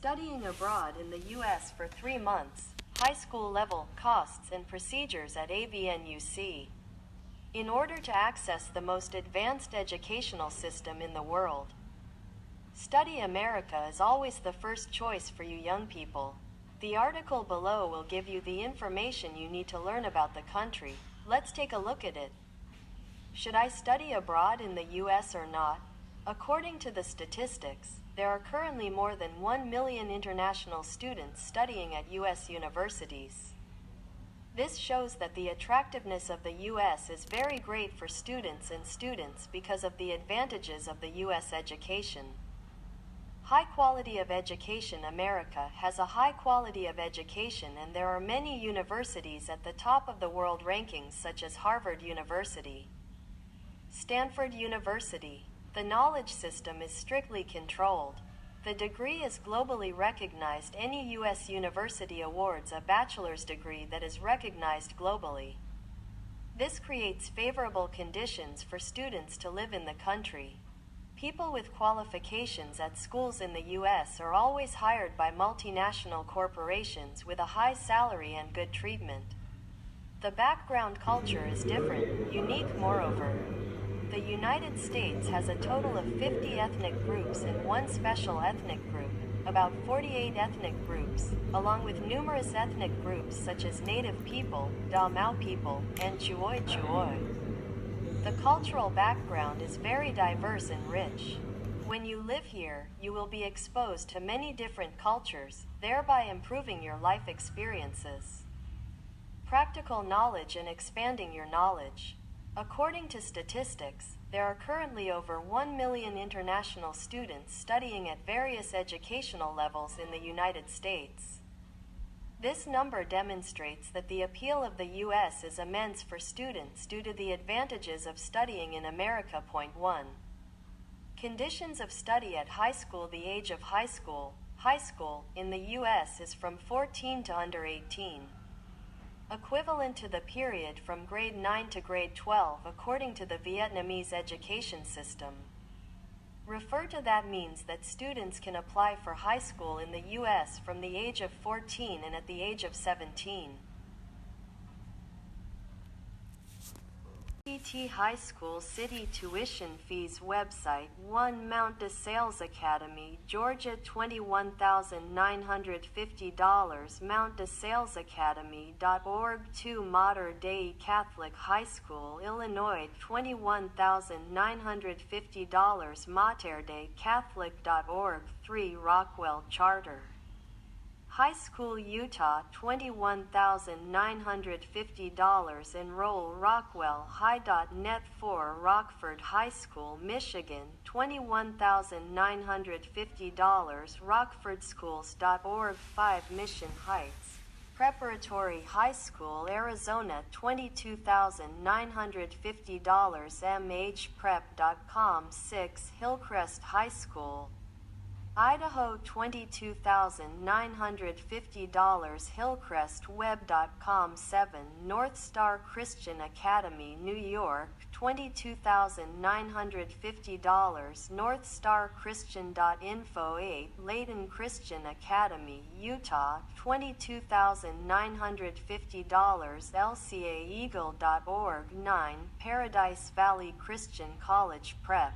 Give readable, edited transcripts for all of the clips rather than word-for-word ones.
Studying abroad in the U.S. for 3 months, high school level, costs and procedures at AVNUC. In order to access the most advanced educational system in the world, Study America is always the first choice for you young people. The article below will give you the information you need to learn about the country. Let's take a look at it. Should I study abroad in the U.S. or not? According to the statistics, there are currently more than 1 million international students studying at U.S. universities. This shows that the attractiveness of the U.S. is very great for students because of the advantages of the U.S. education. High quality of education. America has a high quality of education, and there are many universities at the top of the world rankings such as Harvard University, Stanford University. The knowledge system is strictly controlled. The degree is globally recognized. Any U.S. university awards a bachelor's degree that is recognized globally. This creates favorable conditions for students to live in the country. People with qualifications at schools in the U.S. are always hired by multinational corporations with a high salary and good treatment. The background culture is different, unique. Moreover, the United States has a total of 50 ethnic groups and one special ethnic group, about 48 ethnic groups, along with numerous ethnic groups such as Native people, Damao people, and Chuoi Chuoi. The cultural background is very diverse and rich. When you live here, you will be exposed to many different cultures, thereby improving your life experiences. Practical knowledge and expanding your knowledge. According to statistics, there are currently over 1 million international students studying at various educational levels in the United States. This number demonstrates that the appeal of the U.S. is immense for students due to the advantages of studying in America. Point 1. Conditions of study at high school. The age of high school in the U.S. is from 14 to under 18. Equivalent to the period from grade 9 to grade 12 according to the Vietnamese education system. Refer to that means that students can apply for high school in the U.S. from the age of 14 and at the age of 17. PT High School City Tuition Fees Website 1 Mount DeSales Academy, Georgia $21,950 Mount DeSales Academy.org 2 Mater Dei Catholic High School, Illinois $21,950 Mater Dei Catholic.org 3 Rockwell Charter High School, Utah $21,950 Enroll Rockwell High.net 4 Rockford High School, Michigan $21,950 RockfordSchools.org 5 Mission Heights Preparatory High School, Arizona $22,950 MHPrep.com 6 Hillcrest High School, Idaho $22,950 HillcrestWeb.com 7 North Star Christian Academy, New York $22,950 NorthStarChristian.info 8 Layton Christian Academy, Utah $22,950 LCAEagle.org 9 Paradise Valley Christian College Prep,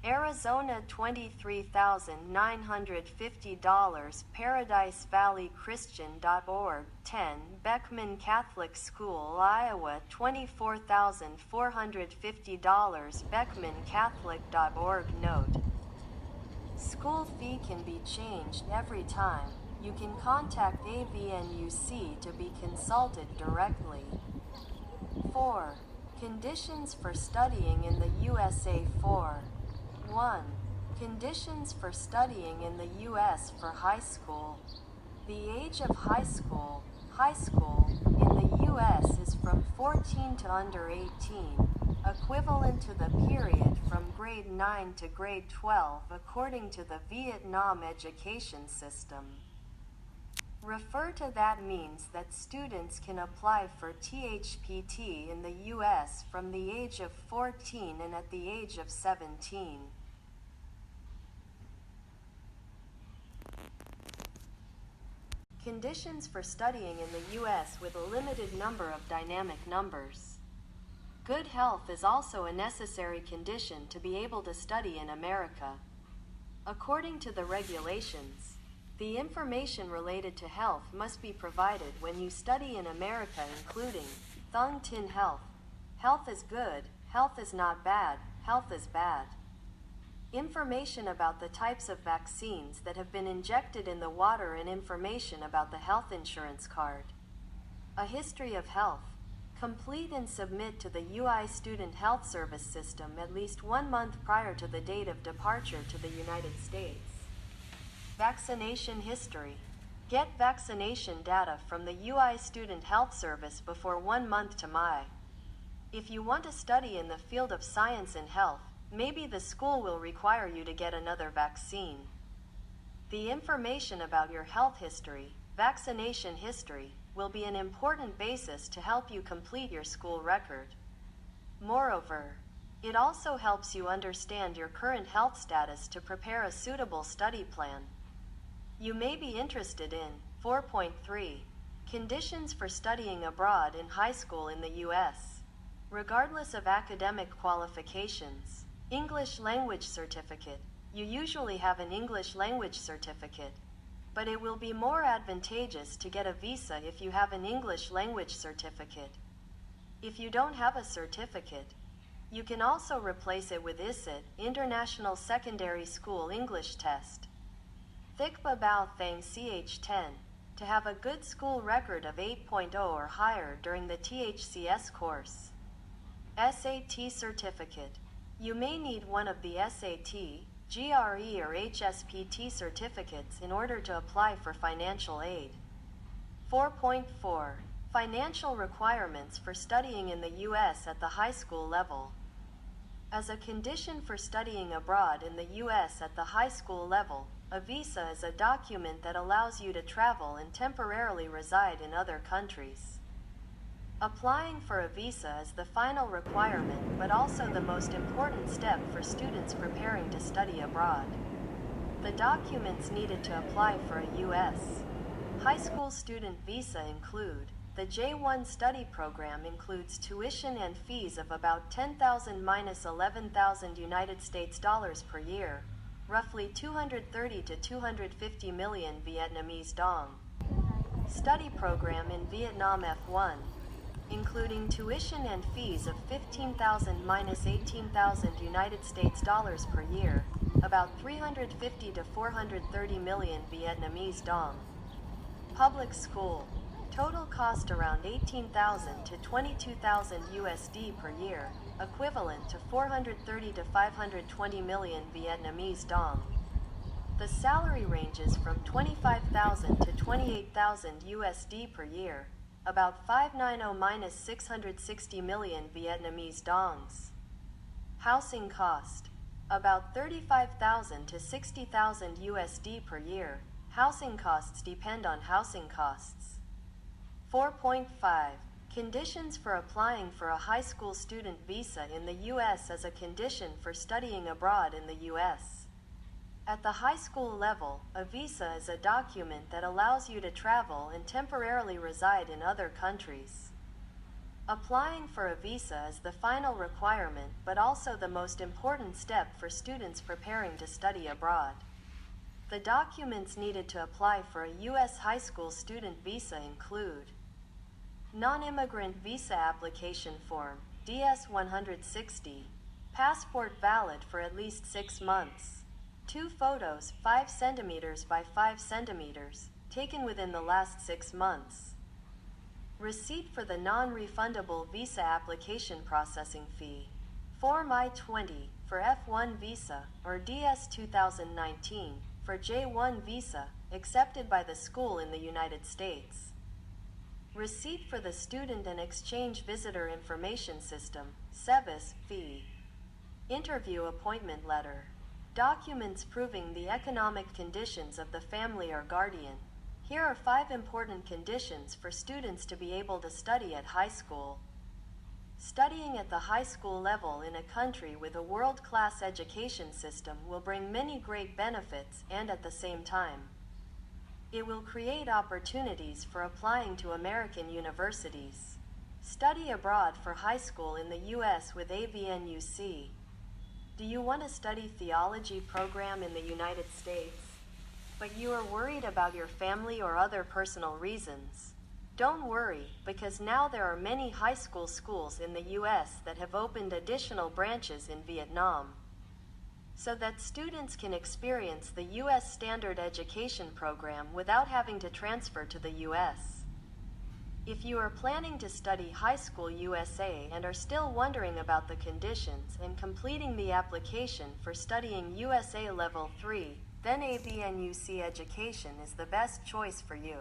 Arizona $23,950 ParadiseValleyChristian.org 10 Beckman Catholic School, Iowa $24,450 BeckmanCatholic.org Note: school fee can be changed every time. You can contact AVNUC to be consulted directly. 4. Conditions for studying in the USA. 1. Conditions for studying in the U.S. for high school. The age of high school in the U.S. is from 14 to under 18, equivalent to the period from grade 9 to grade 12 according to the Vietnam education system. Refer to that means that students can apply for THPT in the U.S. from the age of 14 and at the age of 17. Conditions for studying in the U.S. with a limited number of dynamic numbers. Good health is also a necessary condition to be able to study in America. According to the regulations, the information related to health must be provided when you study in America, including Thung Tin Health. Health is good, health is not bad, health is bad. Information about the types of vaccines that have been injected in the water and information about the health insurance card. A history of health. Complete and submit to the UI Student Health Service System at least 1 month prior to the date of departure to the United States. Vaccination history. Get vaccination data from the UI Student Health Service before 1 month to May. If you want to study in the field of science and health, maybe the school will require you to get another vaccine. The information about your health history, vaccination history, will be an important basis to help you complete your school record. Moreover, it also helps you understand your current health status to prepare a suitable study plan. You may be interested in 4.3 Conditions for studying abroad in high school in the U.S. Regardless of academic qualifications, English language certificate. You usually have an English language certificate, but it will be more advantageous to get a visa if you have an English language certificate. If you don't have a certificate, you can also replace it with ISIT, International Secondary School English Test. Thikba Bao Thang CH10, to have a good school record of 8.0 or higher during the THCS course. SAT certificate. You may need one of the SAT, GRE or HSPT certificates in order to apply for financial aid. 4.4 Financial requirements for studying in the U.S. at the high school level. As a condition for studying abroad in the U.S. at the high school level, a visa is a document that allows you to travel and temporarily reside in other countries. Applying for a visa is the final requirement, but also the most important step for students preparing to study abroad. The documents needed to apply for a U.S. high school student visa include: the J1 study program includes tuition and fees of about 10,000 minus 11,000 United States dollars per year, roughly 230 to 250 million Vietnamese dong. Study program in Vietnam F1, including tuition and fees of 15,000 minus 18,000 United States dollars per year, about 350 to 430 million Vietnamese dong. Public school, total cost around 18,000 to 22,000 USD per year, equivalent to 430 to 520 million Vietnamese dong. The salary ranges from 25,000 to 28,000 USD per year, about 590 minus 660 million Vietnamese dongs. Housing cost, about 35,000 to 60,000 USD per year. Housing costs depend on housing costs. 4.5 Conditions for applying for a high school student visa in the U.S. as a condition for studying abroad in the U.S. At the high school level, a visa is a document that allows you to travel and temporarily reside in other countries. Applying for a visa is the final requirement, but also the most important step for students preparing to study abroad. The documents needed to apply for a U.S. high school student visa include: non-immigrant visa application form, DS-160, passport valid for at least 6 months. 2 photos, 5 centimeters by 5 centimeters, taken within the last 6 months. Receipt for the non-refundable visa application processing fee. Form I-20 for F1 visa or DS-2019 for J1 visa, accepted by the school in the United States. Receipt for the Student and Exchange Visitor Information System, SEVIS, fee. Interview appointment letter. Documents proving the economic conditions of the family or guardian. Here are 5 important conditions for students to be able to study at high school. Studying at the high school level in a country with a world-class education system will bring many great benefits and at the same time It will create opportunities for applying to American universities. Study abroad for high school in the U.S. with AVNUC. Do you want to study theology program in the United States, but you are worried about your family or other personal reasons? Don't worry, because now there are many high school schools in the U.S. that have opened additional branches in Vietnam, so that students can experience the U.S. standard education program without having to transfer to the U.S. If you are planning to study high school USA and are still wondering about the conditions and completing the application for studying USA Level 3, then AVNUC education is the best choice for you.